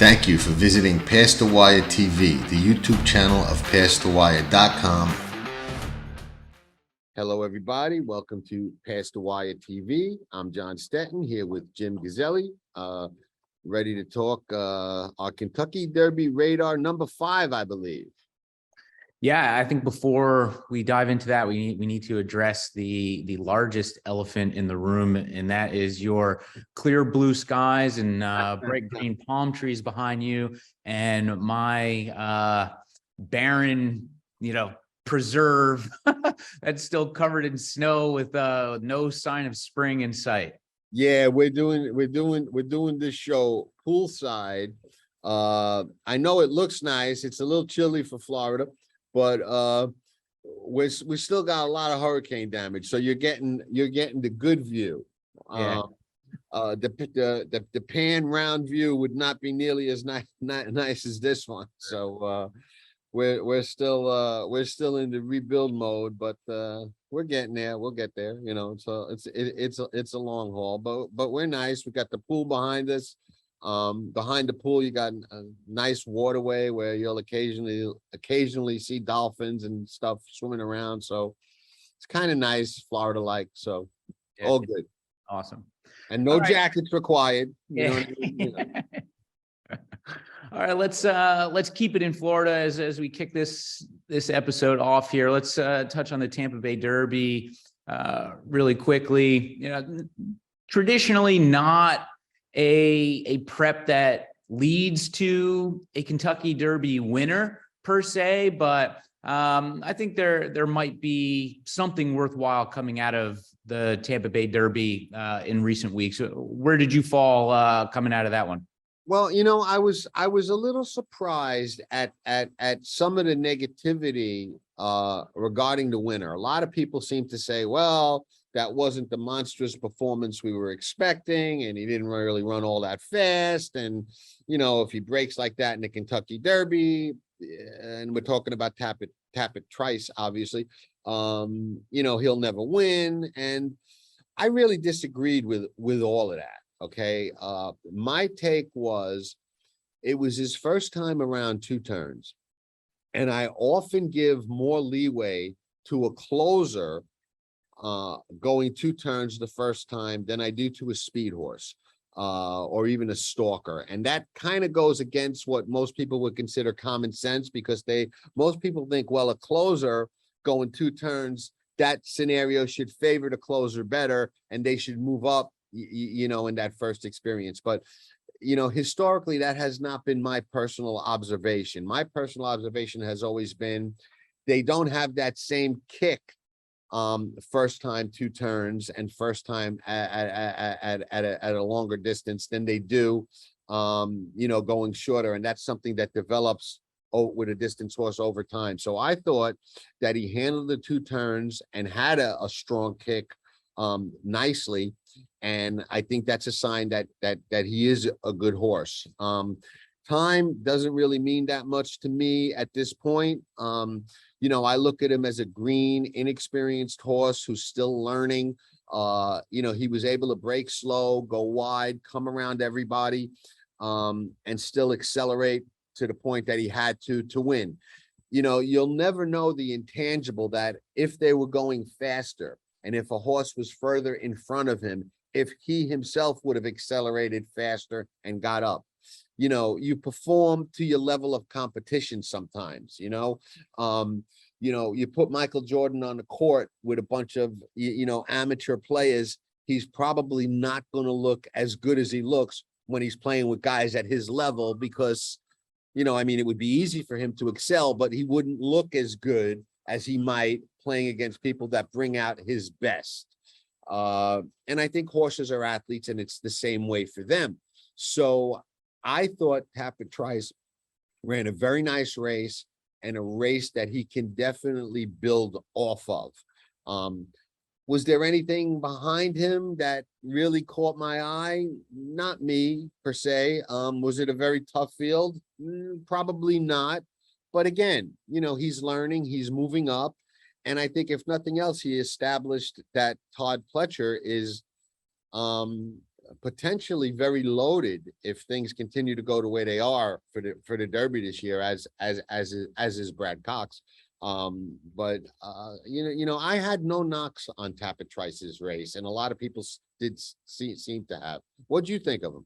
Thank you for visiting Past the Wire TV, the YouTube channel of PastTheWire.com. Hello, everybody. Welcome to Past the Wire TV. I'm Jon Stettin here with Jim Gazzale, ready to talk our Kentucky Derby radar number 5, I believe. Yeah, I think before we dive into that, we need to address the largest elephant in the room, and that is your clear blue skies and bright green palm trees behind you, and my barren, preserve that's still covered in snow with no sign of spring in sight. Yeah, we're doing this show poolside. I know it looks nice. It's a little chilly for Florida, but we still got a lot of hurricane damage, so you're getting the good view. Yeah. The pan round view would not be nearly as nice as this one. So we're still in the rebuild mode, but we're getting there. We'll get there. So it's a long haul, but we're nice. We got the pool behind us. Behind the pool, you got a nice waterway where you'll occasionally see dolphins and stuff swimming around. So it's kind of nice, Florida-like. So Yeah, all good. Awesome. And no jackets required. You know what I mean? All right, let's keep it in Florida as we kick this episode off here. Let's touch on the Tampa Bay Derby really quickly. Traditionally not a prep that leads to a Kentucky Derby winner per se, but I think there might be something worthwhile coming out of the Tampa Bay Derby in recent weeks. Where did you fall coming out of that one? Well, I was a little surprised at some of the negativity regarding the winner. A lot of people seem to say, well, that wasn't the monstrous performance we were expecting, and he didn't really run all that fast. And, if he breaks like that in the Kentucky Derby, and we're talking about Tapit Trice, obviously, he'll never win. And I really disagreed with all of that. Okay. My take was it was his first time around 2 turns. And I often give more leeway to a closer going 2 turns the first time than I do to a speed horse or even a stalker. And that kind of goes against what most people would consider common sense, because most people think, well, a closer going 2 turns, that scenario should favor the closer better and they should move up, in that first experience. But historically, that has not been my personal observation. My personal observation has always been they don't have that same kick first time 2 turns and first time at a longer distance than they do going shorter, and that's something that develops with a distance horse over time. So I thought that he handled the 2 turns and had a strong kick nicely, and I think that's a sign that he is a good horse. Time doesn't really mean that much to me at this point. I look at him as a green, inexperienced horse who's still learning. He was able to break slow, go wide, come around everybody, and still accelerate to the point that he had to win. You'll never know the intangible, that if they were going faster and if a horse was further in front of him, if he himself would have accelerated faster and got up. You perform to your level of competition sometimes. You put Michael Jordan on the court with a bunch of, amateur players, he's probably not going to look as good as he looks when he's playing with guys at his level, because, it would be easy for him to excel, but he wouldn't look as good as he might playing against people that bring out his best. And I think horses are athletes, and it's the same way for them. So I thought Tapit Trice ran a very nice race, and a race that he can definitely build off of. Was there anything behind him that really caught my eye? Not me, per se. Was it a very tough field? Probably not. But again, he's learning, he's moving up. And I think if nothing else, he established that Todd Pletcher is potentially very loaded if things continue to go the way they are for the Derby this year, as is Brad Cox. But I had no knocks on Tapit Trice's race, and a lot of people did seem to have. What do you think of him?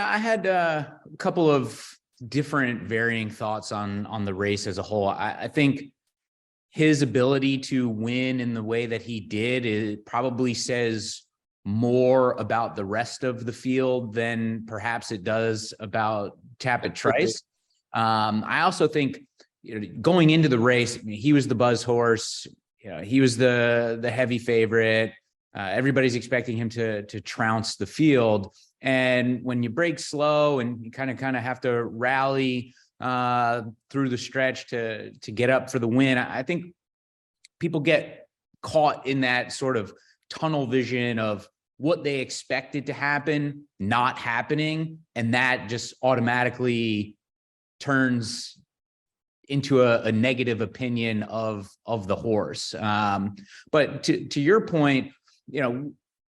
I had a couple of different varying thoughts on the race as a whole. I think his ability to win in the way that he did, it probably says more about the rest of the field than perhaps it does about Tapit Trice. I also think, going into the race, he was the buzz horse. He was the heavy favorite. Everybody's expecting him to trounce the field. And when you break slow and you kind of have to rally through the stretch to get up for the win, I think people get caught in that sort of tunnel vision of what they expected to happen not happening, and that just automatically turns into a negative opinion of the horse. But to your point,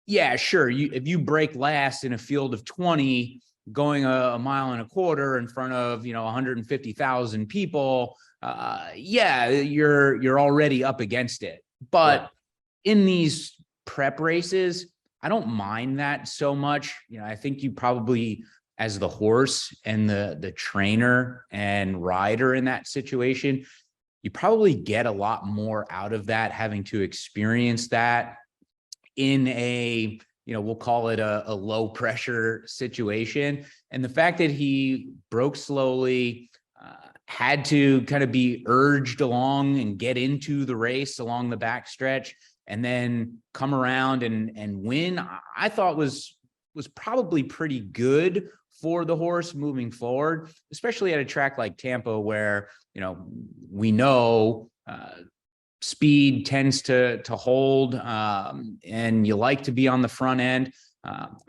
yeah, sure. If you break last in a field of 20, going a mile and a quarter in front of 150,000 people, yeah, you're already up against it. But in these prep races, I don't mind that so much. I think you probably, as the horse and the trainer and rider in that situation, you probably get a lot more out of that, having to experience that in a, we'll call it a low pressure situation. And the fact that he broke slowly, had to kind of be urged along and get into the race along the backstretch, and then come around and win, I thought was probably pretty good for the horse moving forward, especially at a track like Tampa, where, we know, speed tends to hold, and you like to be on the front end.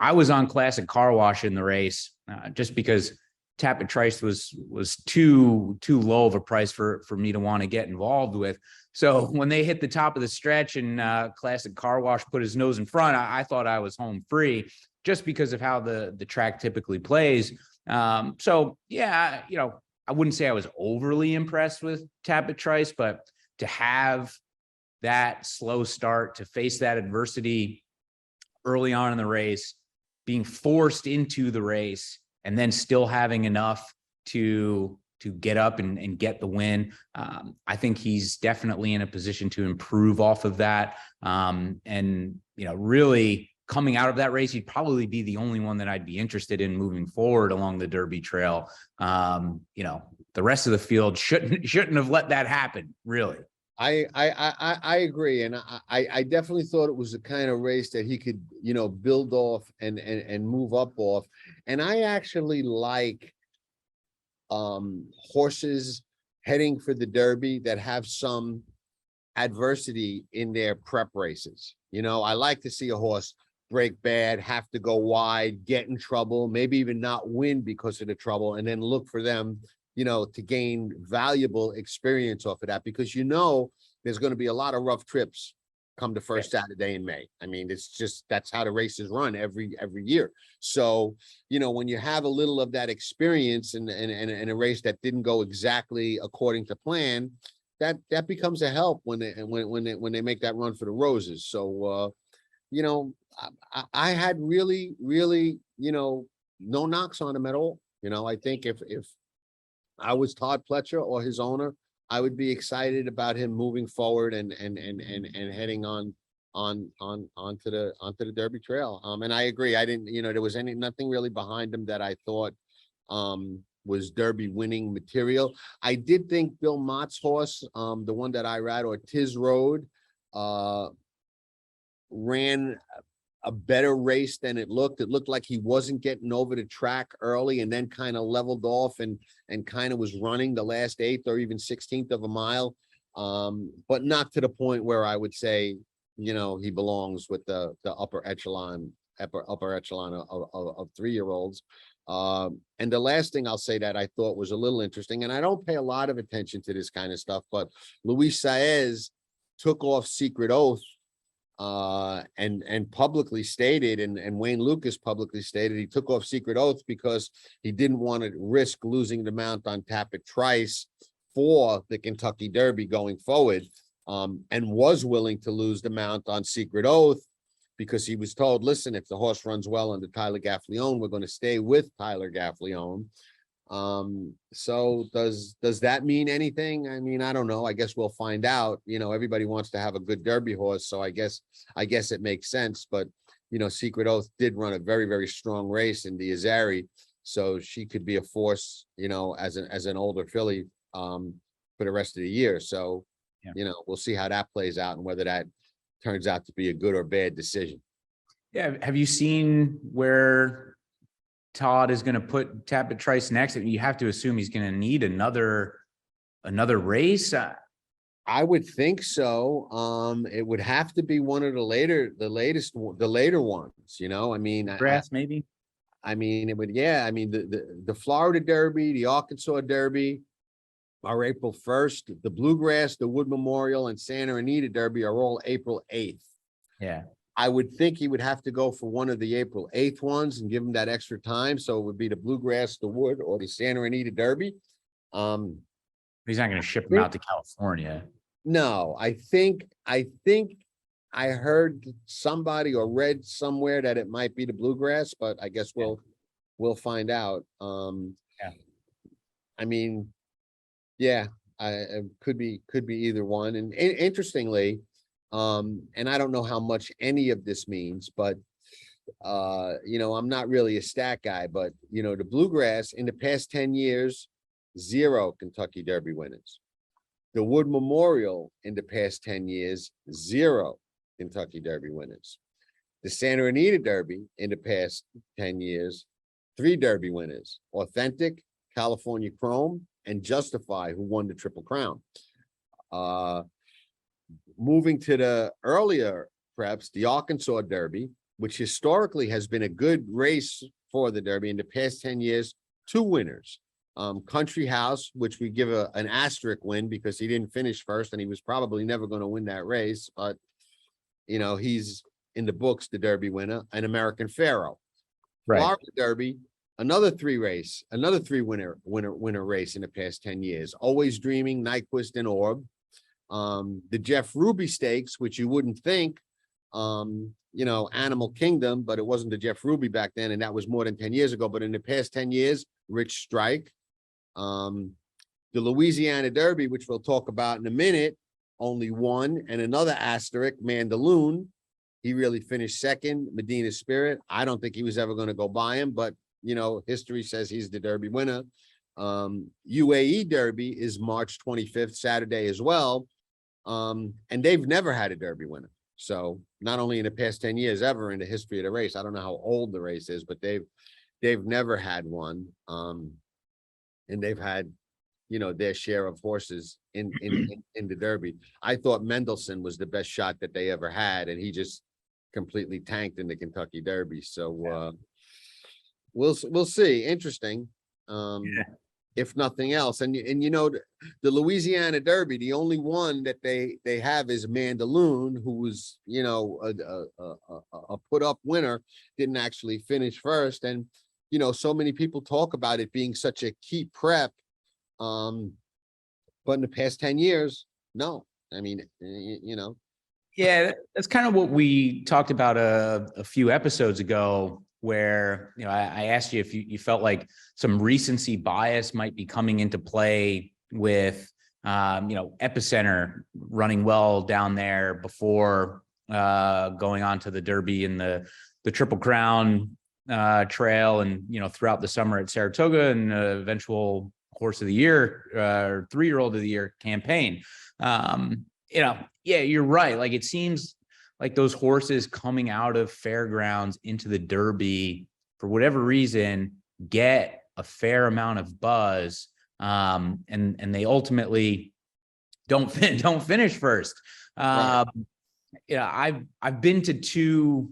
I was on Classic Car Wash in the race, just because Tapit Trice was too low of a price for me to want to get involved with. So when they hit the top of the stretch and Classic Car Wash put his nose in front, I thought I was home free, just because of how the track typically plays. So yeah, I wouldn't say I was overly impressed with Tapit Trice, but to have that slow start, to face that adversity early on in the race, being forced into the race, and then still having enough to get up and get the win, I think he's definitely in a position to improve off of that. And really coming out of that race, he'd probably be the only one that I'd be interested in moving forward along the Derby trail. The rest of the field shouldn't have let that happen, really. I agree, and I definitely thought it was the kind of race that he could build off and move up off. And I actually like horses heading for the Derby that have some adversity in their prep races. I like to see a horse break bad, have to go wide, get in trouble, maybe even not win because of the trouble, and then look for them to gain valuable experience off of that, because there's going to be a lot of rough trips come the first Saturday in May. I mean, that's how the races run every year. So, when you have a little of that experience in a race that didn't go exactly according to plan, that becomes a help when they make that run for the roses. So, I had really, no knocks on him at all. You know, I think if I was Todd Pletcher or his owner, I would be excited about him moving forward and heading onto the Derby Trail. And I agree. I didn't, there was nothing really behind him that I thought was Derby winning material. I did think Bill Mott's horse, the one that I ride, or Tiz Road, ran a better race than it looked. It looked like he wasn't getting over the track early and then kind of leveled off and kind of was running the last 1/8 or even 16th of a mile. But not to the point where I would say, he belongs with the upper echelon of 3-year-olds. And the last thing I'll say that I thought was a little interesting, and I don't pay a lot of attention to this kind of stuff, but Luis Saez took off Secret Oath and publicly stated, and Wayne Lucas publicly stated he took off Secret Oath because he didn't want to risk losing the mount on Tapit Trice for the Kentucky Derby going forward, and was willing to lose the mount on Secret Oath because he was told, listen, if the horse runs well under Tyler Gaffleone, we're going to stay with Tyler Gaffleone. So does that mean anything? I mean, I don't know. I guess we'll find out. Everybody wants to have a good Derby horse, so I guess it makes sense. But Secret Oath did run a very, very strong race in the Azari, so she could be a force, as an older filly for the rest of the year. So we'll see how that plays out and whether that turns out to be a good or bad decision. Yeah. Have you seen where Todd is going to put Tapit Trice next? I mean, you have to assume he's going to need another race. I would think so. It would have to be one of the later ones, I mean, Grass, maybe. I mean, it would, yeah. I mean, the Florida Derby, the Arkansas Derby are April 1st. The Bluegrass, the Wood Memorial, and Santa Anita Derby are all April 8th. Yeah. I would think he would have to go for one of the April 8th ones and give him that extra time. So it would be the Bluegrass, the Wood, or the Santa Anita Derby. He's not going to ship him out to California. No, I think I heard somebody or read somewhere that it might be the Bluegrass, but I guess we'll find out. Yeah. I mean, yeah, it could be either one. And interestingly, and I don't know how much any of this means, but I'm not really a stat guy, but the Bluegrass in the past 10 years, 0 Kentucky Derby winners. The Wood Memorial in the past 10 years, 0 Kentucky Derby winners. The Santa Anita Derby in the past 10 years, 3 Derby winners: Authentic, California Chrome, and Justify, who won the Triple Crown. Moving to the earlier preps, the Arkansas Derby, which historically has been a good race for the Derby in the past 10 years, 2 winners. Country House, which we give an asterisk win because he didn't finish first and he was probably never going to win that race, but he's in the books, the Derby winner. And American Pharaoh. Right. Florida Derby, another 3 winner race in the past 10 years. Always Dreaming, Nyquist, and Orb. The Jeff Ruby Stakes, which you wouldn't think, Animal Kingdom, but it wasn't the Jeff Ruby back then, and that was more than 10 years ago. But in the past 10 years, Rich Strike. The Louisiana Derby, which we'll talk about in a minute, only 1, and another asterisk, Mandaloon. He really finished second. Medina Spirit, I don't think he was ever going to go by him, but history says he's the Derby winner. UAE Derby is March 25th, Saturday as well. And they've never had a Derby winner. So not only in the past 10 years, ever in the history of the race. I don't know how old the race is, but they've never had one. And they've had, their share of horses in the Derby. I thought Mendelssohn was the best shot that they ever had, and he just completely tanked in the Kentucky Derby. So we'll see. Interesting. If nothing else. And the Louisiana Derby, the only one that they have is Mandaloon, who was, a put up winner, didn't actually finish first. And, so many people talk about it being such a key prep. But in the past 10 years, no. I mean, Yeah, that's kind of what we talked about a few episodes ago. where, I asked you if you felt like some recency bias might be coming into play with, Epicenter running well down there before going on to the Derby and the Triple Crown trail, and throughout the summer at Saratoga, and eventual horse of the year or 3-year-old of the year campaign. Yeah, you're right. Like, it seems like those horses coming out of fairgrounds into the Derby, for whatever reason, get a fair amount of buzz, and they ultimately don't finish first. Right. I've been to 2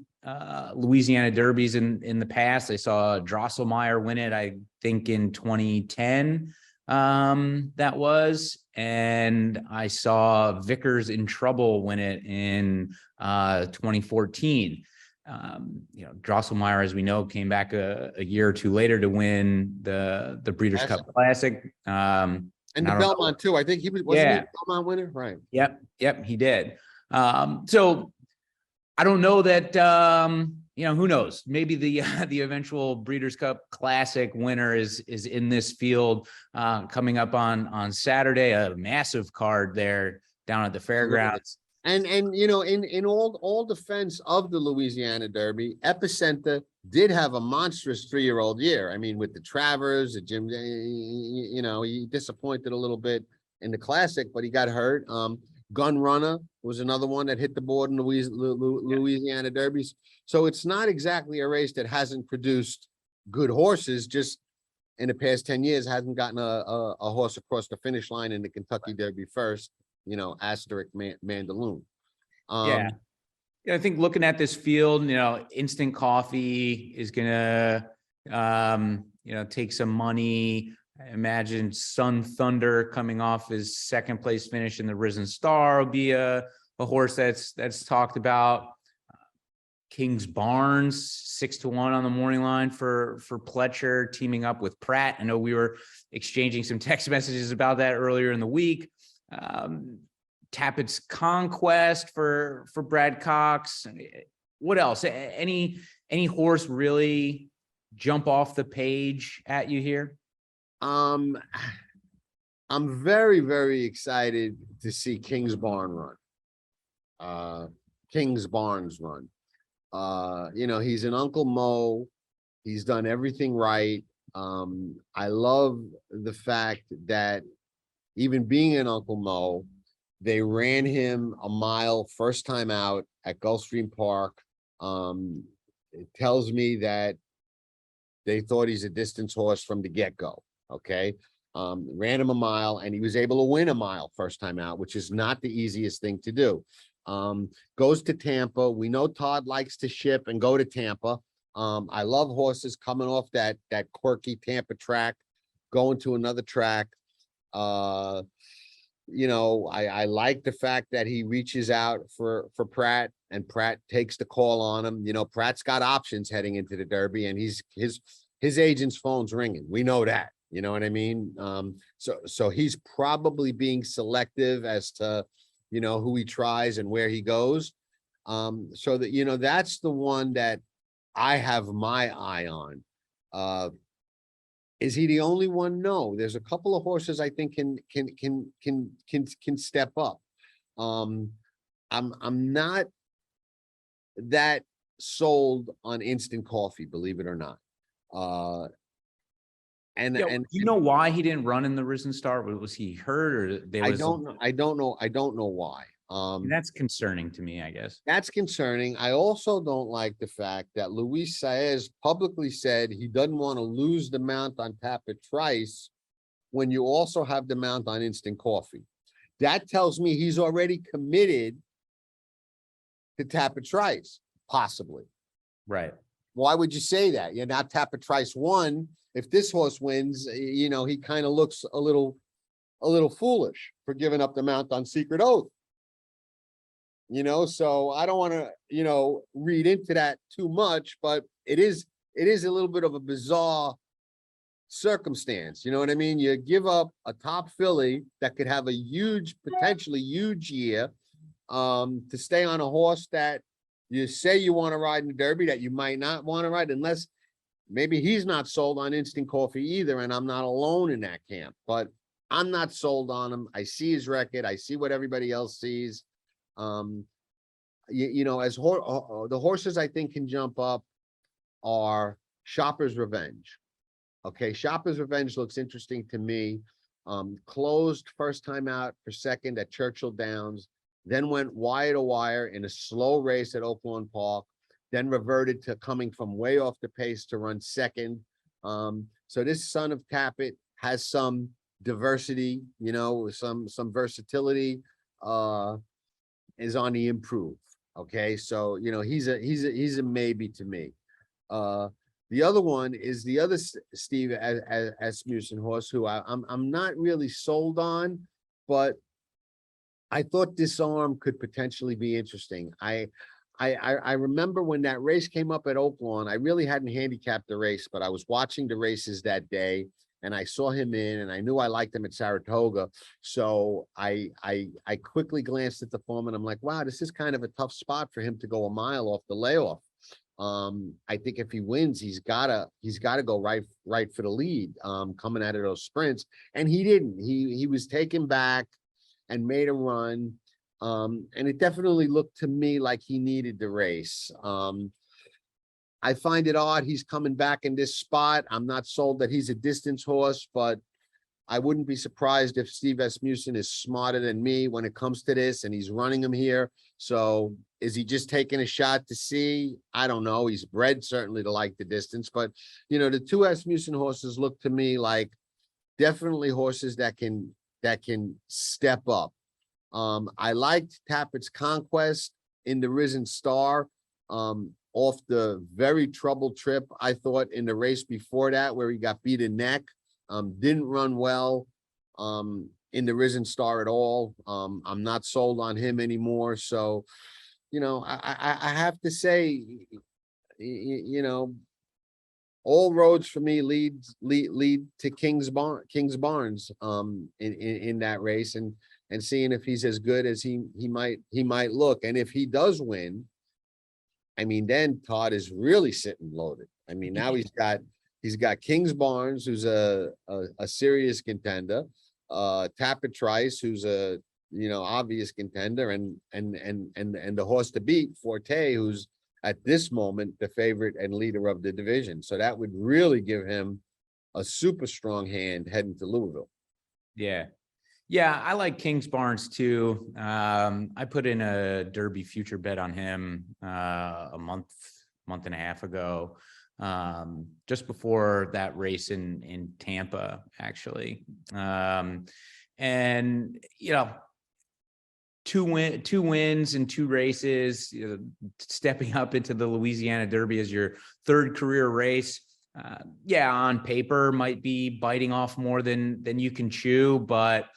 Louisiana Derbies in the past. I saw Drosselmeyer win it, I think in 2010, that was, and I saw Vickers in Trouble win it in 2014. Drosselmeyer, as we know, came back a year or 2 later to win the Breeders' Cup Classic. And the Belmont too. I think he wasn't he a Belmont winner, right? Yep, he did. So I don't know that, who knows? Maybe the eventual Breeders' Cup Classic winner is in this field coming up on Saturday, a massive card there down at the fairgrounds. And in all defense of the Louisiana Derby, Epicenter did have a monstrous 3-year-old year. I mean, with the Travers, the Jim, he disappointed a little bit in the Classic, but he got hurt. Gun Runner was another one that hit the board in Louisiana Derbies. So it's not exactly a race that hasn't produced good horses, just in the past 10 years hasn't gotten a horse across the finish line in the Kentucky Derby first, asterisk Mandaloon. I think looking at this field, Instant Coffee is gonna take some money. I imagine Sun Thunder, coming off his 2nd place finish in the Risen Star, will be a horse that's talked about. Kingsbarns 6-1 on the morning line for Pletcher, teaming up with Pratt. I know we were exchanging some text messages about that earlier in the week. Tapit's Conquest for Brad Cox. What else? Any horse really jump off the page at you here? I'm very, very excited to see Kingsbarns run. He's an Uncle Mo. He's done everything right. I love the fact that even being an Uncle Mo, they ran him a mile first time out at Gulfstream Park. It tells me that they thought he's a distance horse from the get-go. Okay. Ran him a mile, and he was able to win a mile first time out, which is not the easiest thing to do. Goes to Tampa. We know Todd likes to ship and go to Tampa. I love horses coming off that quirky Tampa track, going to another track. I like the fact that he reaches out for Pratt, and Pratt takes the call on him. Pratt's got options heading into the Derby, and his agent's phone's ringing. We know that. You know what I mean? So he's probably being selective as to, who he tries and where he goes. So that, that's the one that I have my eye on. Is he the only one? No, there's a couple of horses I think can step up. I'm not that sold on Instant Coffee, believe it or not. And you know why he didn't run in the Risen Star? Was he hurt, or I don't know. I don't know why. That's concerning to me, I guess. That's concerning. I also don't like the fact that Luis Saez publicly said he doesn't want to lose the mount on Tapit Trice when you also have the mount on Instant Coffee. That tells me he's already committed to Tapit Trice, possibly. Right. Why would you say that? Now Tapit Trice won. If this horse wins, he kind of looks a little foolish for giving up the mount on Secret Oath. So I don't want to, read into that too much, but it is a little bit of a bizarre circumstance. You know what I mean? You give up a top filly that could have a potentially huge year, to stay on a horse that you say you want to ride in the Derby that you might not want to ride unless maybe he's not sold on Instant Coffee either, and I'm not alone in that camp. But I'm not sold on him. I see his record. I see what everybody else sees. You know, as the horses I think can jump up are Shopper's Revenge. Okay, Shopper's Revenge looks interesting to me. Closed first time out for second at Churchill Downs, then went wire to wire in a slow race at Oaklawn Park, then reverted to coming from way off the pace to run second. So this son of Tapit has some diversity, you know, some versatility, is on the improve. Okay, so you know he's a maybe to me. The other one is the other Steve Asmussen horse, who I'm not really sold on, but I thought Disarm could potentially be interesting. I remember when that race came up at Oaklawn, I really hadn't handicapped the race, but I was watching the races that day and I saw him in and I knew I liked him at Saratoga. So I quickly glanced at the form and I'm like, wow, this is kind of a tough spot for him to go a mile off the layoff. I think if he wins, he's gotta go right for the lead, coming out of those sprints. And he didn't. He was taken back and made a run. And it definitely looked to me like he needed the race. I find it odd he's coming back in this spot. I'm not sold that he's a distance horse, but I wouldn't be surprised if Steve Asmussen is smarter than me when it comes to this and he's running him here. So is he just taking a shot to see? I don't know. He's bred certainly to like the distance, but you know, the two Asmussen horses look to me like definitely horses that can step up. I liked Tapit's Conquest in the Risen Star, off the very troubled trip, I thought, in the race before that, where he got beat in neck. Didn't run well in the Risen Star at all. I'm not sold on him anymore. So, you know, I have to say, you know, all roads for me lead to Kingsbarns in that race, and seeing if he's as good as he might look. And if he does win, I mean, then Todd is really sitting loaded. I mean, now he's got Kingsbarns, who's a serious contender, Tapit Trice, who's a, you know, obvious contender, and the horse to beat, Forte, who's at this moment the favorite and leader of the division. So that would really give him a super strong hand heading to Louisville. Yeah. Yeah, I like Kingsbarns too. I put in a Derby future bet on him a month and a half ago, just before that race in Tampa, actually. And you know, two wins in 2 races, you know, stepping up into the Louisiana Derby as your 3rd career race. Yeah, on paper might be biting off more than you can chew, but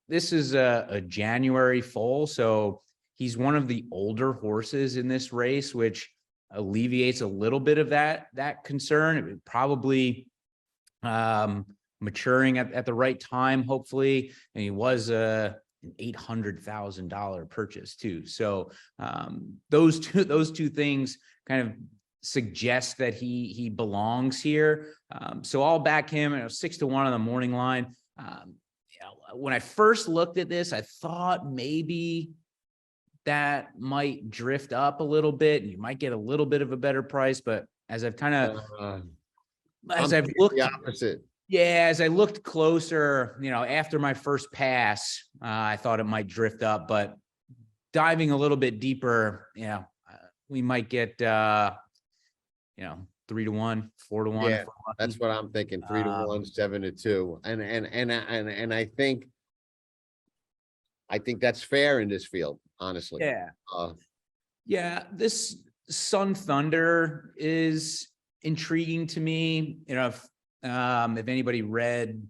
this is a January foal, so he's one of the older horses in this race, which alleviates a little bit of that concern. It would probably maturing at the right time, hopefully. And he was an $800,000 purchase too. So those two things kind of suggest that he belongs here. So I'll back him at 6-1 on the morning line. When I first looked at this, I thought maybe that might drift up a little bit and you might get a little bit of a better price. But as I've kind of, as I've looked, the opposite. Yeah, as I looked closer, you know, after my first pass, I thought it might drift up, but diving a little bit deeper, you know, we might get, you know, 3-1, 4-1. Yeah, that's what I'm thinking. 3-1, 7-2, and I think that's fair in this field, honestly. Yeah, yeah. This Sun Thunder is intriguing to me. You know, if anybody read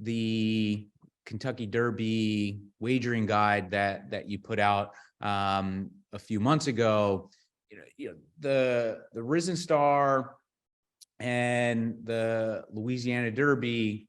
the Kentucky Derby wagering guide that you put out a few months ago, you know the Risen Star and the Louisiana Derby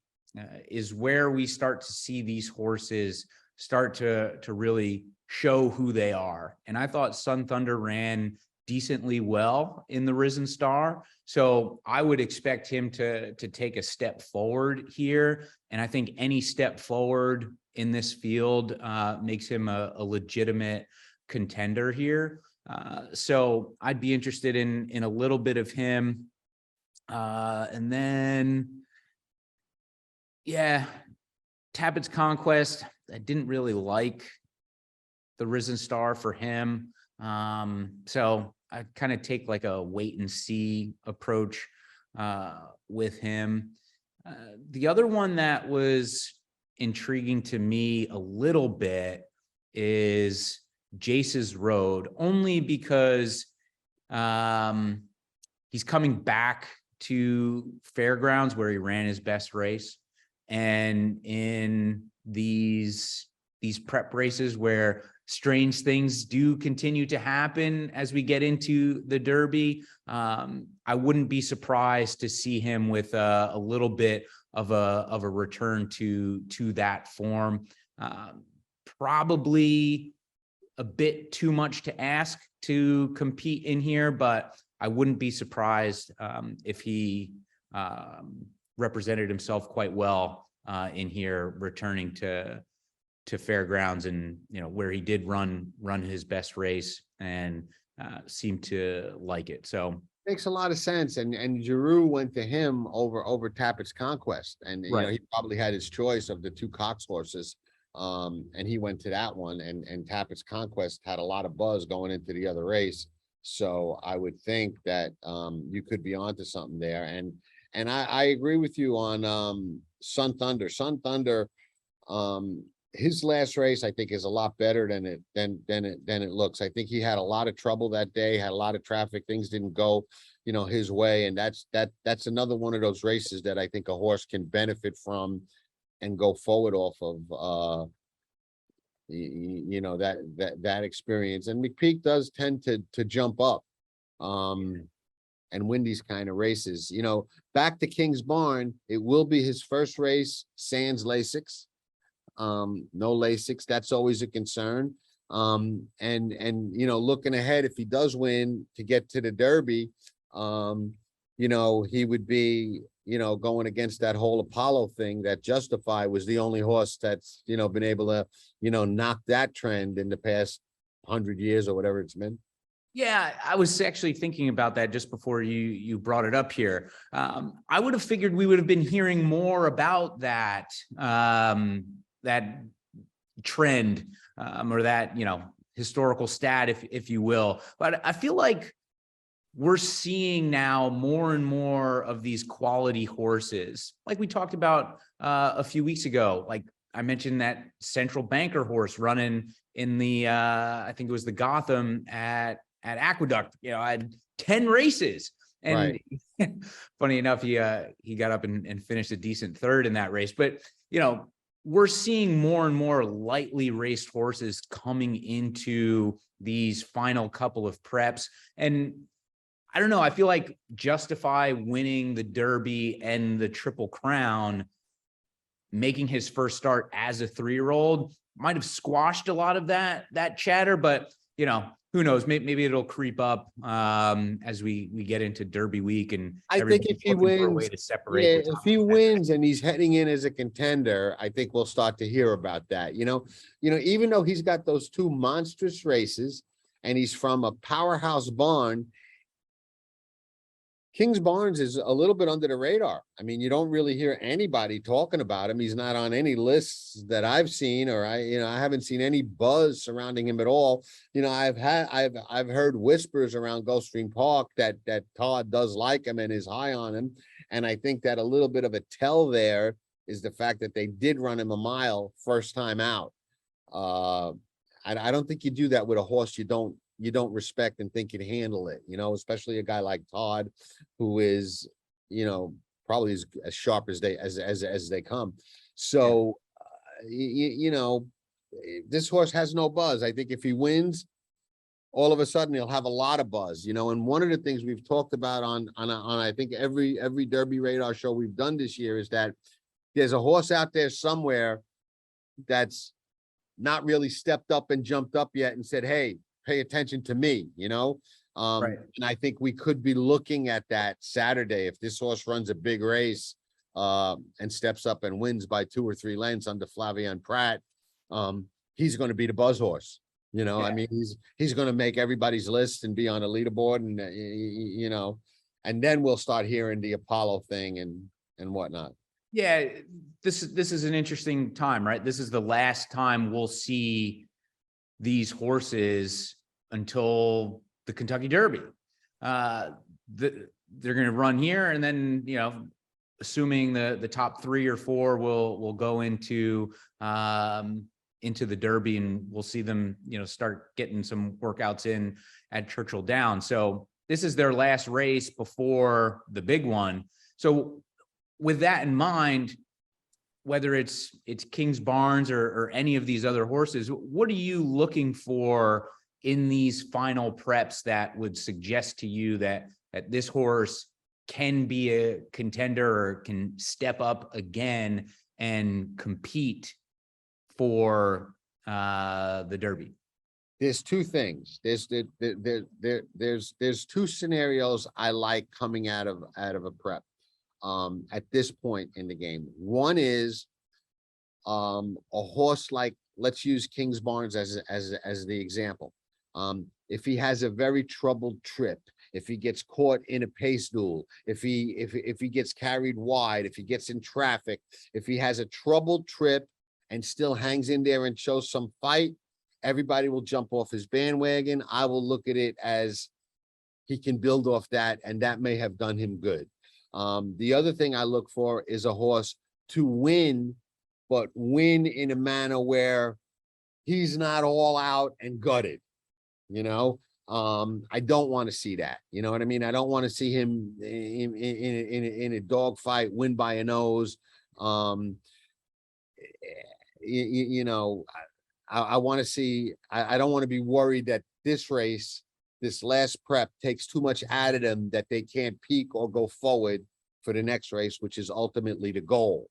is where we start to see these horses start to really show who they are. And I thought Sun Thunder ran decently well in the Risen Star. So I would expect him to take a step forward here. And I think any step forward in this field makes him a legitimate contender here. So I'd be interested in a little bit of him. And then, yeah, Tapit's Conquest. I didn't really like the Risen Star for him. So I kind of take like a wait and see approach with him. The other one that was intriguing to me a little bit is Jace's Road, only because he's coming back to Fairgrounds where he ran his best race. And in these prep races where strange things do continue to happen as we get into the Derby, I wouldn't be surprised to see him with a little bit of a return to that form. Probably a bit too much to ask to compete in here, but I wouldn't be surprised if he represented himself quite well in here, returning to Fairgrounds, and where he did run his best race and seemed to like it. So makes a lot of sense. And Giroux went to him over Tapit's Conquest, and right. he probably had his choice of the two Cox horses, and he went to that one. And Tapit's Conquest had a lot of buzz going into the other race. So I would think that you could be onto something there. And I agree with you on Sun Thunder. Sun Thunder, his last race I think is a lot better than it looks. I think he had a lot of trouble that day, had a lot of traffic, things didn't go his way, and that's another one of those races that I think a horse can benefit from and go forward off of. That experience. And McPeak does tend to jump up and win these kind of races. Back to Kingsbarns, it will be his first race sans Lasix. No Lasix, that's always a concern. And looking ahead, if he does win to get to the Derby, he would be going against that whole Apollo thing, that Justify was the only horse that's been able to knock that trend in the past 100 years or whatever it's been. Yeah, I was actually thinking about that just before you brought it up here. I would have figured we would have been hearing more about that that trend or that historical stat, if you will. But I feel like we're seeing now more and more of these quality horses, like we talked about a few weeks ago. Like I mentioned that Central Banker horse running in the I think it was the Gotham at Aqueduct. I had 10 races, and right. Funny enough, he got up and finished a decent third in that race. But we're seeing more and more lightly raced horses coming into these final couple of preps. And I don't know, I feel like Justify winning the Derby and the Triple Crown, making his first start as a 3-year-old, might have squashed a lot of that chatter. But who knows? Maybe it'll creep up as we get into Derby week, and I think if he wins, a way to separate. If he wins and he's heading in as a contender, I think we'll start to hear about that. Even though he's got those two monstrous races and he's from a powerhouse barn, Kingsbarns is a little bit under the radar. I mean, you don't really hear anybody talking about him. He's not on any lists that I've seen, or I haven't seen any buzz surrounding him at all. I've heard whispers around Gulfstream Park that Todd does like him and is high on him. And I think that a little bit of a tell there is the fact that they did run him a mile first time out. I don't think you do that with a horse you don't respect and think you'd handle it, especially a guy like Todd, who is, probably as sharp as they come. So, this horse has no buzz. I think if he wins, all of a sudden he'll have a lot of buzz, and one of the things we've talked about on I think every Derby Radar show we've done this year is that there's a horse out there somewhere that's not really stepped up and jumped up yet and said, hey, pay attention to me, you know? Right. And I think we could be looking at that Saturday if this horse runs a big race and steps up and wins by 2 or 3 lengths under Flavien Pratt. He's going to be the buzz horse. You know, I mean, he's going to make everybody's list and be on a leaderboard, and you know, and then we'll start hearing the Apollo thing and whatnot. Yeah, this is an interesting time, right? This is the last time we'll see these horses until the Kentucky Derby. They're going to run here, and then, you know, assuming the top 3 or 4 will go into the Derby, and we'll see them, you know, start getting some workouts in at Churchill Downs. So this is their last race before the big one. So with that in mind, whether it's Kingsbarns or any of these other horses, what are you looking for in these final preps that would suggest to you that this horse can be a contender or can step up again and compete for the Derby? There's 2 things. There's 2 scenarios I like coming out of a prep at this point in the game. One is a horse like, let's use Kingsbarns as the example. If he has a very troubled trip, if he gets caught in a pace duel, if he gets carried wide, if he gets in traffic, if he has a troubled trip and still hangs in there and shows some fight, everybody will jump off his bandwagon. I will look at it as he can build off that, and that may have done him good. The other thing I look for is a horse to win, but win in a manner where he's not all out and gutted. You know, I don't want to see that. You know what I mean? I don't want to see him in a dog fight, win by a nose. You know, I want to see, I don't want to be worried that this race, this last prep, takes too much out of them that they can't peak or go forward for the next race, which is ultimately the goal.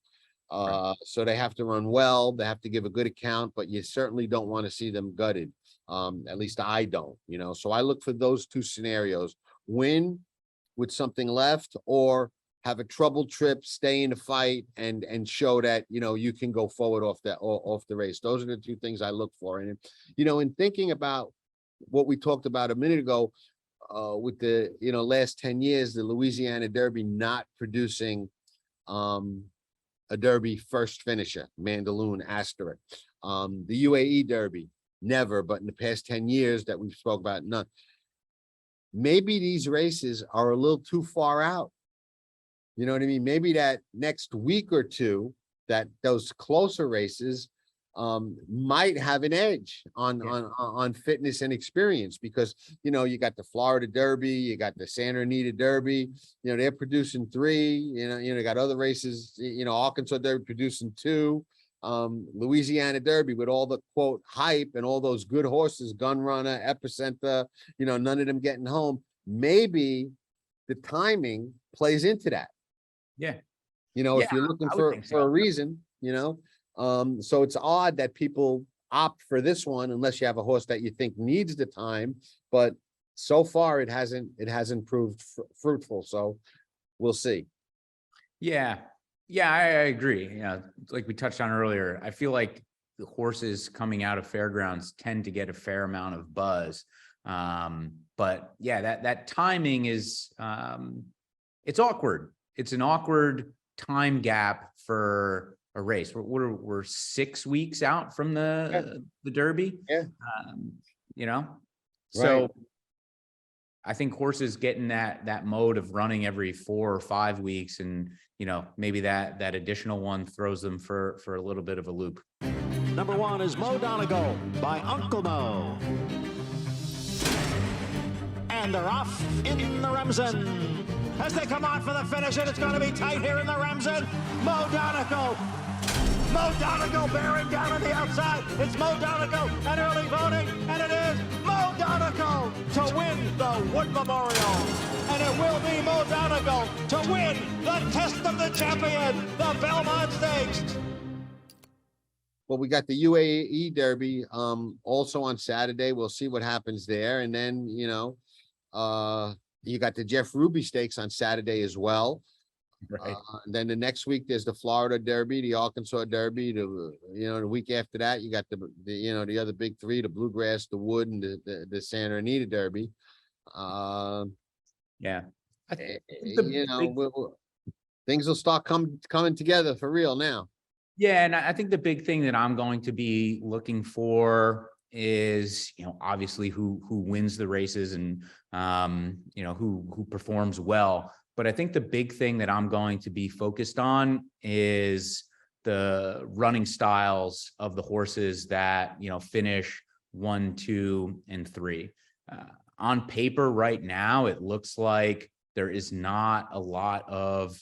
So they have to run well, they have to give a good account, but you certainly don't want to see them gutted. At least I don't, you know. So I look for those 2 scenarios: win with something left, or have a troubled trip, stay in the fight, and show that, you know, you can go forward off the race. Those are the 2 things I look for. And, you know, in thinking about what we talked about a minute ago, with the, you know, last 10 years, the Louisiana Derby not producing a Derby first finisher, Mandaloun, asterisk. The UAE Derby, never, but in the past 10 years that we've spoke about, none. Maybe these races are a little too far out. You know what I mean? Maybe that next week or 2, that those closer races might have an edge on fitness and experience, because, you know, you got the Florida Derby, you got the Santa Anita Derby, you know, they're producing 3, you know, got other races, you know, Arkansas Derby producing 2, Louisiana Derby with all the quote hype and all those good horses, Gun Runner, Epicenter, you know, none of them getting home. Maybe the timing plays into that. Yeah. You know, if you're looking for a reason, you know, so it's odd that people opt for this one unless you have a horse that you think needs the time, but so far it hasn't proved fruitful. So we'll see. Yeah. Yeah, I agree. You know, like we touched on earlier, I feel like the horses coming out of fairgrounds tend to get a fair amount of buzz. But yeah, that timing is, it's awkward. It's an awkward time gap for a race. We're 6 weeks out from the Derby. Yeah. You know, Right. So I think horses get in that mode of running every 4 or 5 weeks, and, you know, maybe that additional one throws them for a little bit of a loop. Number 1 is Mo Donegal by Uncle Mo. And they're off in the Remsen. As they come on for the finish, and it's going to be tight here in the Remsen. Mo Donegal. Mo Donegal bearing down on the outside. It's Mo Donegal and early voting, and it is Mo Donegal to win the Wood Memorial. And it will be Mo Donegal to win the Test of the Champion, the Belmont Stakes. Well, we got the UAE Derby also on Saturday. We'll see what happens there. And then, you got the Jeff Ruby Stakes on Saturday as well. Right. And then the next week there's the Florida Derby, the Arkansas Derby. The week after that you got the other big three: the Bluegrass, the Wood, and the Santa Anita Derby. Yeah. Things will start coming together for real now. Yeah, and I think the big thing that I'm going to be looking for is, obviously who wins the races and who performs well. But I think the big thing that I'm going to be focused on is the running styles of the horses that finish 1, 2, and 3. On paper right now, it looks like there is not a lot of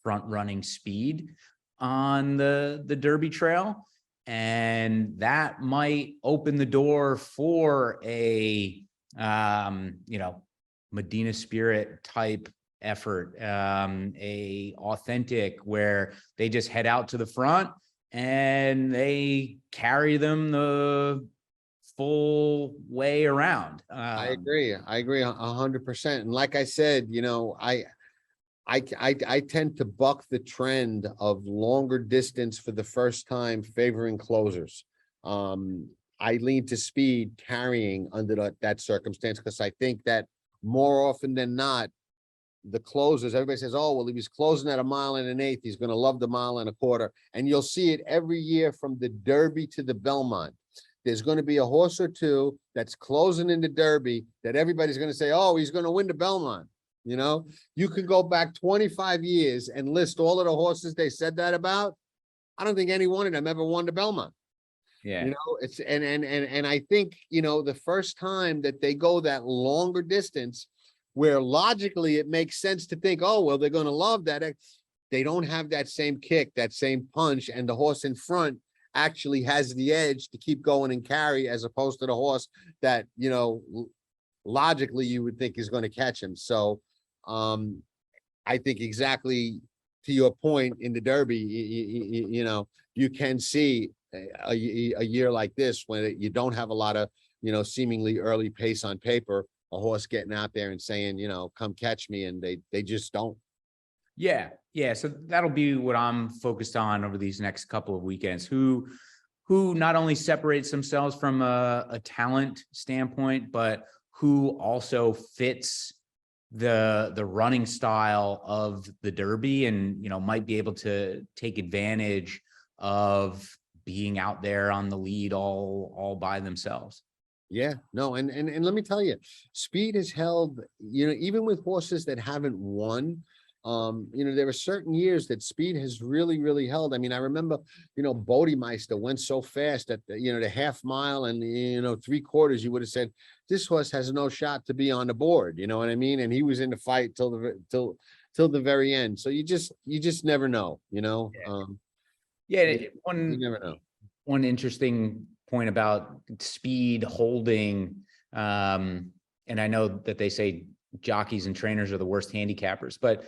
front running speed on the Derby trail, and that might open the door for a Medina Spirit type effort, a authentic where they just head out to the front and they carry them the full way around. I agree 100%. And like I said, I tend to buck the trend of longer distance for the first time favoring closers. I lean to speed carrying under that circumstance, because I think that more often than not, the closers, everybody says, oh, well, if he's closing at 1 1/8, he's going to love the 1 1/4. And you'll see it every year from the Derby to the Belmont. There's going to be a horse or two that's closing in the Derby that everybody's going to say, oh, he's going to win the Belmont. You can go back 25 years and list all of the horses they said that about. I don't think any one of them ever won the Belmont. Yeah. It's and I think, the first time that they go that longer distance, where logically it makes sense to think, oh, well, they're going to love that. They don't have that same kick, that same punch, and the horse in front actually has the edge to keep going and carry, as opposed to the horse that, logically you would think is going to catch him. So I think exactly to your point in the Derby, you can see a year like this when you don't have a lot of, seemingly early pace on paper, a horse getting out there and saying, come catch me, and they just don't. Yeah. So that'll be what I'm focused on over these next couple of weekends. Who not only separates themselves from a talent standpoint, but who also fits the running style of the Derby and, might be able to take advantage of being out there on the lead all by themselves. Yeah, no. And let me tell you, speed has held, even with horses that haven't won, there were certain years that speed has really, really held. I mean, I remember, Bodemeister went so fast at the half mile and, 3/4, you would have said, this horse has no shot to be on the board. You know what I mean? And he was in the fight till the very end. So you just never know, you never know. One interesting point about speed holding, and I know that they say jockeys and trainers are the worst handicappers, but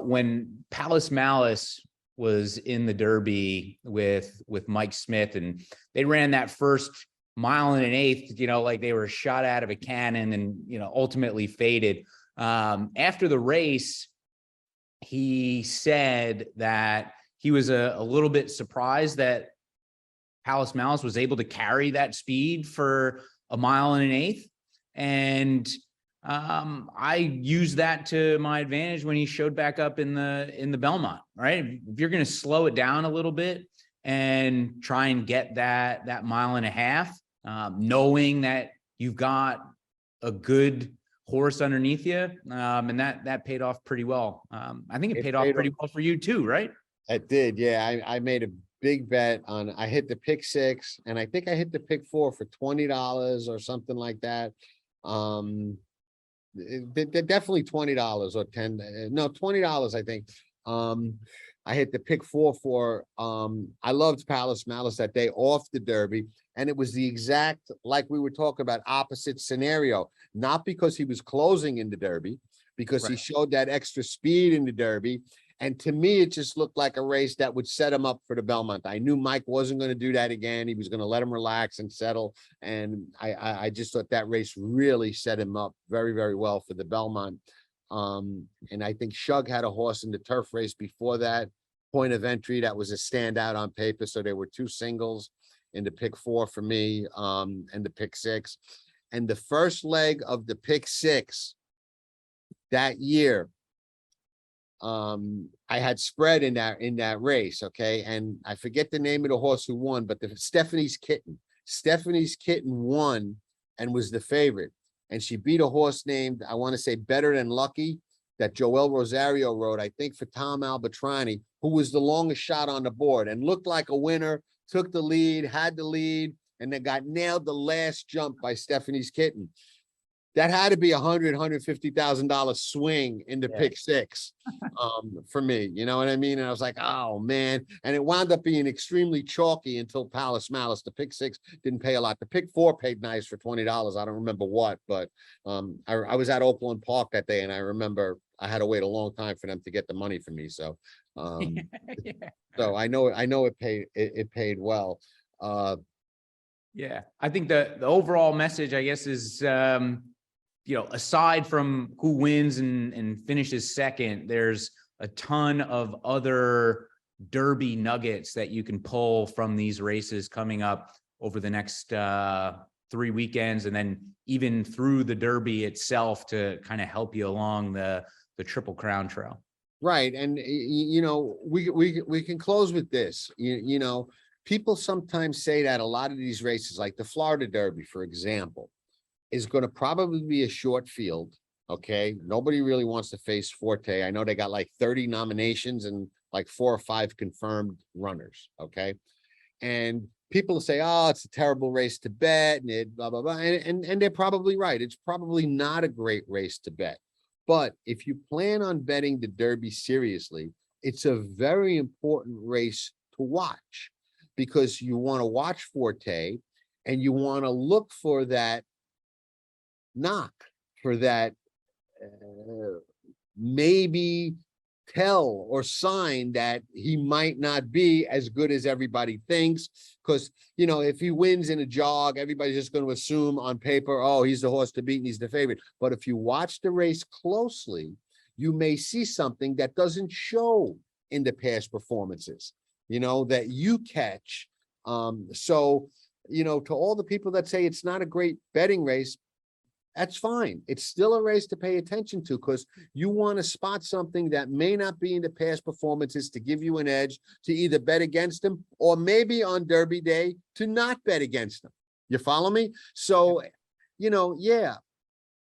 when Palace Malice was in the Derby with Mike Smith, and they ran that first 1 1/8, like they were shot out of a cannon and, ultimately faded. After the race, he said that he was a little bit surprised that Palace Malice was able to carry that speed for 1 1/8. And I used that to my advantage when he showed back up in the Belmont, right? If you're going to slow it down a little bit and try and get that 1.5 miles, knowing that you've got a good horse underneath you, and that paid off pretty well. I think it paid off pretty well for you too, right? It did, yeah. I made a big bet on, I hit the pick 6, and I think I hit the pick 4 for $20 or something like that. They're definitely $20 or $20, I think. I hit the pick 4 for, I loved Palace Malice that day off the Derby. And it was the exact, like we were talking about, opposite scenario, not because he was closing in the Derby, because he showed that extra speed in the Derby. And to me, it just looked like a race that would set him up for the Belmont. I knew Mike wasn't going to do that again. He was going to let him relax and settle. And I just thought that race really set him up very, very well for the Belmont. And I think Shug had a horse in the turf race before that. Point of Entry, that was a standout on paper. So there were 2 singles in the pick 4 for me, and the pick 6. And the first leg of the pick 6 that year, I had spread in that race, okay, and I forget the name of the horse who won, but the Stephanie's Kitten won and was the favorite, and she beat a horse named, I want to say, Better Than Lucky, that Joel Rosario rode, I think, for Tom Albatrani, who was the longest shot on the board and looked like a winner, took the lead, had the lead, and then got nailed the last jump by Stephanie's Kitten. That had to be $150,000 swing in the pick 6 for me. You know what I mean? And I was like, oh man. And it wound up being extremely chalky until Palace Malice. The pick 6 didn't pay a lot. The pick 4 paid nice for $20. I don't remember what, but I was at Oakland Park that day, and I remember I had to wait a long time for them to get the money for me. So so I know it paid well. Yeah, I think the overall message, I guess, is aside from who wins and finishes second, there's a ton of other Derby nuggets that you can pull from these races coming up over the next 3 weekends, and then even through the Derby itself to kind of help you along the Triple Crown trail. Right. And, we can close with this. People sometimes say that a lot of these races, like the Florida Derby, for example, is going to probably be a short field. Okay. Nobody really wants to face Forte. I know they got like 30 nominations and like 4 or 5 confirmed runners. Okay. And people say, oh, it's a terrible race to bet, and it blah, blah, blah. And they're probably right. It's probably not a great race to bet. But if you plan on betting the Derby seriously, it's a very important race to watch, because you want to watch Forte and you want to look for that knock, for that maybe tell or sign that he might not be as good as everybody thinks. Because, if he wins in a jog, everybody's just going to assume on paper, oh, he's the horse to beat and he's the favorite. But if you watch the race closely, you may see something that doesn't show in the past performances, that you catch. So, to all the people that say it's not a great betting race, that's fine. It's still a race to pay attention to, because you want to spot something that may not be in the past performances to give you an edge to either bet against them, or maybe on Derby Day to not bet against them. You follow me? So,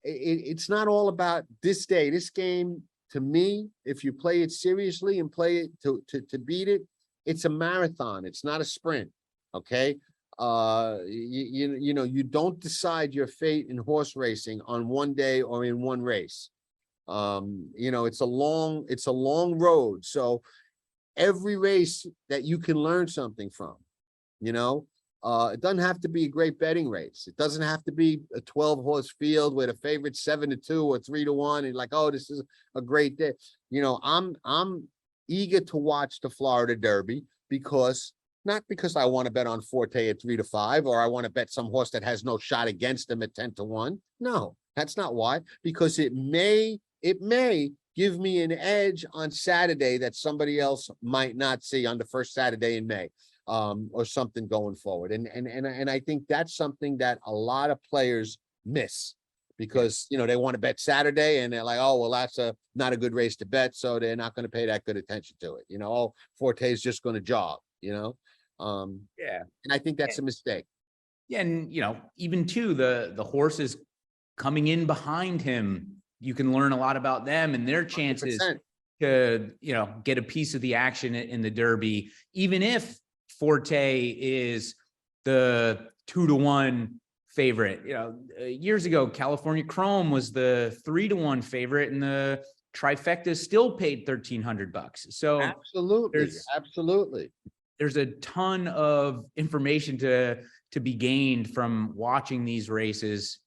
it's not all about this day. This game, to me, if you play it seriously and play it to beat it, it's a marathon. It's not a sprint. Okay. You don't decide your fate in horse racing on one day or in one race. It's a long road. So every race that you can learn something from, it doesn't have to be a great betting race. It doesn't have to be a 12-horse field where the favorite's 7-2 or 3-1 and like, oh, this is a great day. I'm eager to watch the Florida Derby, not because I want to bet on Forte at 3-5, or I want to bet some horse that has no shot against him at 10-1. No, that's not why. Because it may give me an edge on Saturday that somebody else might not see on the first Saturday in May, or something going forward. And I think that's something that a lot of players miss, because they want to bet Saturday and they're like, oh, well, that's not a good race to bet, so they're not going to pay that good attention to it. Oh, Forte is just going to jog. And I think that's a mistake. Yeah, and even too, the horses coming in behind him, you can learn a lot about them and their chances 100%. to get a piece of the action in the Derby, even if Forte is the 2-1 favorite. Years ago, California Chrome was the 3-1 favorite, and the trifecta still paid $1,300. So absolutely. There's a ton of information to be gained from watching these races,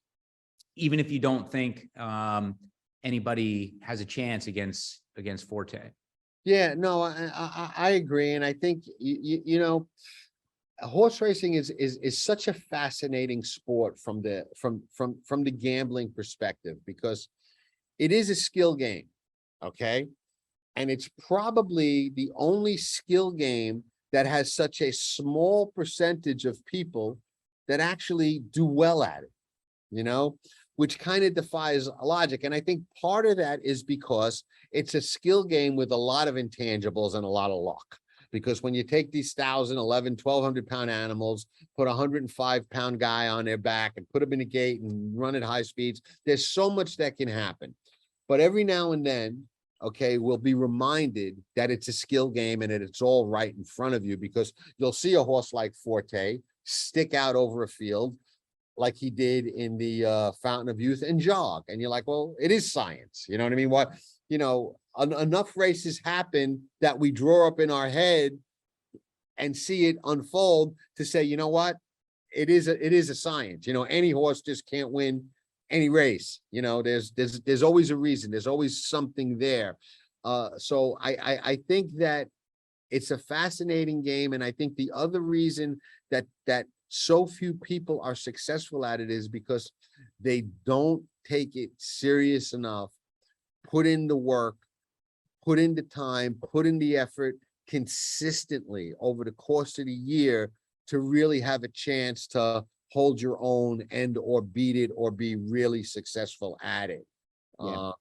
even if you don't think anybody has a chance against Forte. Yeah, no, I agree. And I think, you know, horse racing is such a fascinating sport from the gambling perspective, because it is a skill game. Okay. And it's probably the only skill game that has such a small percentage of people that actually do well at it, you know, which kind of defies logic. And I think part of that is because it's a skill game with a lot of intangibles and a lot of luck. Because when you take these 1,000, 11, 1,200-pound animals, put a 105-pound guy on their back and put them in a gate and run at high speeds, there's so much that can happen. But every now and then, okay, we'll be reminded that it's a skill game and that it's all right in front of you, because you'll see a horse like Forte stick out over a field like he did in the Fountain of Youth and jog. And you're like, well, it is science. You know what I mean? What, you know, enough races happen that we draw up in our head and see it unfold to say, you know what, it is a science. You know, any horse just can't win any race. You know, there's always a reason. There's always something there. So I think that it's a fascinating game. And I think the other reason that so few people are successful at it is because they don't take it serious enough, put in the work, put in the time, put in the effort consistently over the course of the year to really have a chance to hold your own and or beat it or be really successful at it. Yeah.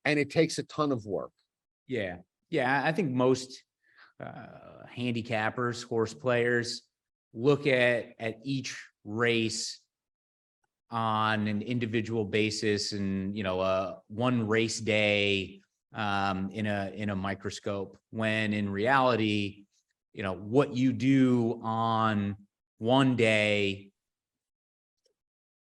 And it takes a ton of work. Yeah. Yeah. I think most handicappers, horse players, look at each race on an individual basis and, you know, one race day in a microscope, when in reality, you know, what you do on one day,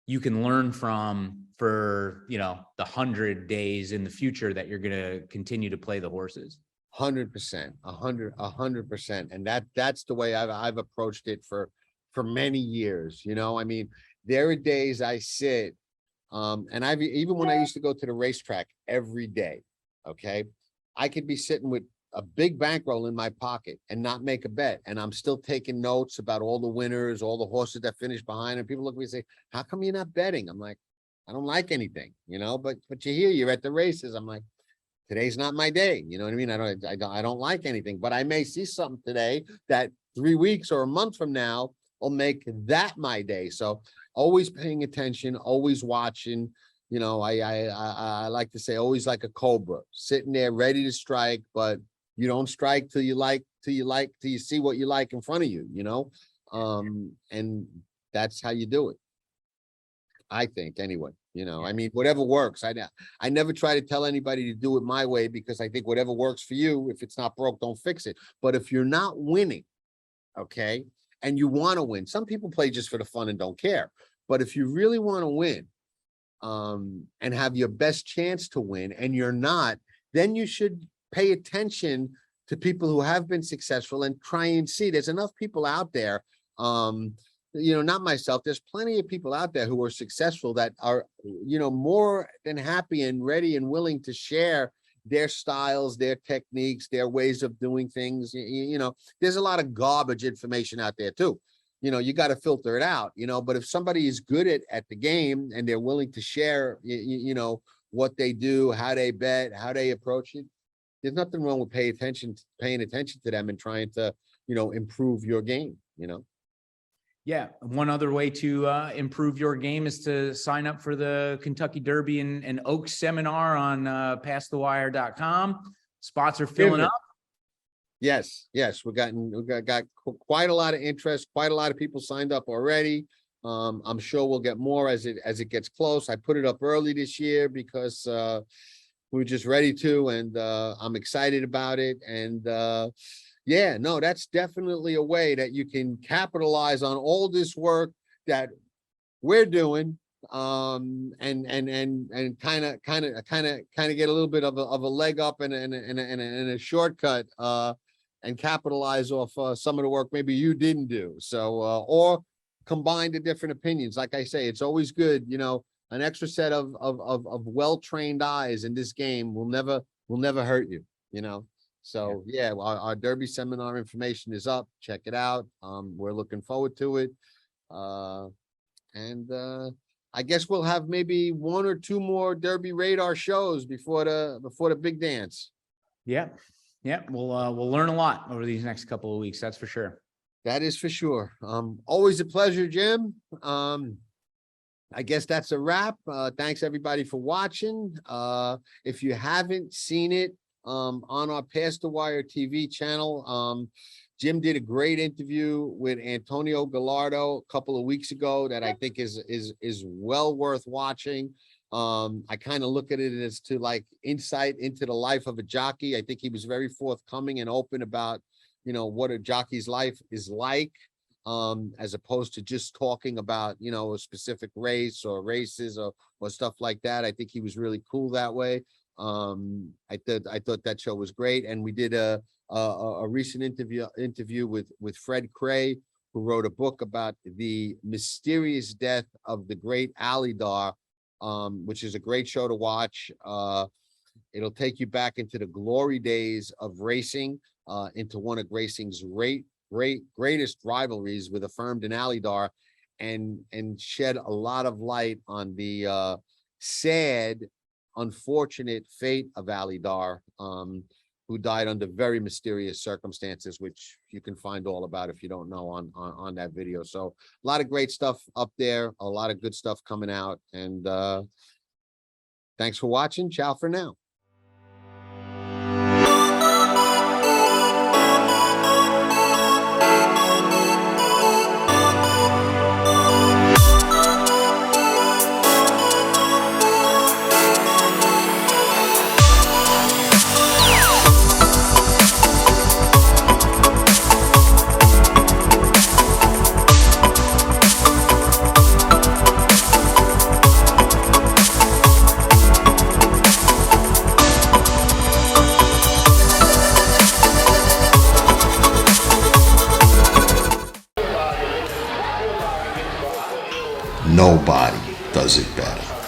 you can learn from for, you know, the 100 days in the future that you're going to continue to play the horses. 100%, 100%. And that's the way I've approached it for many years. You know, I mean, there are days I sit, and even when I used to go to the racetrack every day, okay, I could be sitting with a big bankroll in my pocket and not make a bet. And I'm still taking notes about all the winners, all the horses that finished behind. And people look at me and say, how come you're not betting? I'm like, I don't like anything, you know, but you're at the races. I'm like, today's not my day. You know what I mean? I don't like anything, but I may see something today that 3 weeks or a month from now will make that my day. So always paying attention, always watching. You know, I like to say always like a cobra, sitting there ready to strike, but you don't strike till you see what you like in front of you, you know? And that's how you do it. I think anyway, you know, I mean, whatever works. I never try to tell anybody to do it my way, because I think whatever works for you, if it's not broke, don't fix it. But if you're not winning, okay, and you want to win, some people play just for the fun and don't care. But if you really want to win, and have your best chance to win, and you're not, then you should pay attention to people who have been successful and try and see. There's enough people out there, you know, not myself, there's plenty of people out there who are successful that are, you know, more than happy and ready and willing to share their styles, their techniques, their ways of doing things. You know, there's a lot of garbage information out there too. You know, you got to filter it out, you know, but if somebody is good at the game and they're willing to share, you know, what they do, how they bet, how they approach it, there's nothing wrong with paying attention to them and trying to, you know, improve your game, you know? Yeah. One other way to improve your game is to sign up for the Kentucky Derby and Oaks seminar on passthewire.com. Spots are filling up. Yes, we got quite a lot of interest, quite a lot of people signed up already. I'm sure we'll get more as it gets close. I put it up early this year because we were just ready to, and I'm excited about it. And yeah, no, that's definitely a way that you can capitalize on all this work that we're doing, and kind of get a little bit of a leg up and a shortcut, and capitalize off some of the work maybe you didn't do. So or combine the different opinions. Like I say, it's always good, you know, an extra set of well-trained eyes in this game will never hurt you, you know. So yeah, our Derby seminar information is up. Check it out. We're looking forward to it. I guess we'll have maybe 1 or 2 more Derby radar shows before the big dance. Yeah. Yeah. We'll learn a lot over these next couple of weeks. That's for sure. That is for sure. Always a pleasure, Jim. I guess that's a wrap. Thanks everybody for watching. If you haven't seen it, on our Pass the Wire TV channel, Jim did a great interview with Antonio Gallardo a couple of weeks ago that I think is well worth watching. I kind of look at it as to like insight into the life of a jockey. I think he was very forthcoming and open about, you know, what a jockey's life is like, as opposed to just talking about, you know, a specific race or races or stuff like that. I think he was really cool that way. I thought that show was great. And we did a recent interview with Fred Cray, who wrote a book about the mysterious death of the great Alidar, which is a great show to watch. It'll take you back into the glory days of racing, into one of racing's greatest rivalries with Affirmed and Alidar, and shed a lot of light on the sad, unfortunate fate of Alidar, who died under very mysterious circumstances, which you can find all about if you don't know on that video. So a lot of great stuff up there, a lot of good stuff coming out, and thanks for watching. Ciao for now. Nobody does it better.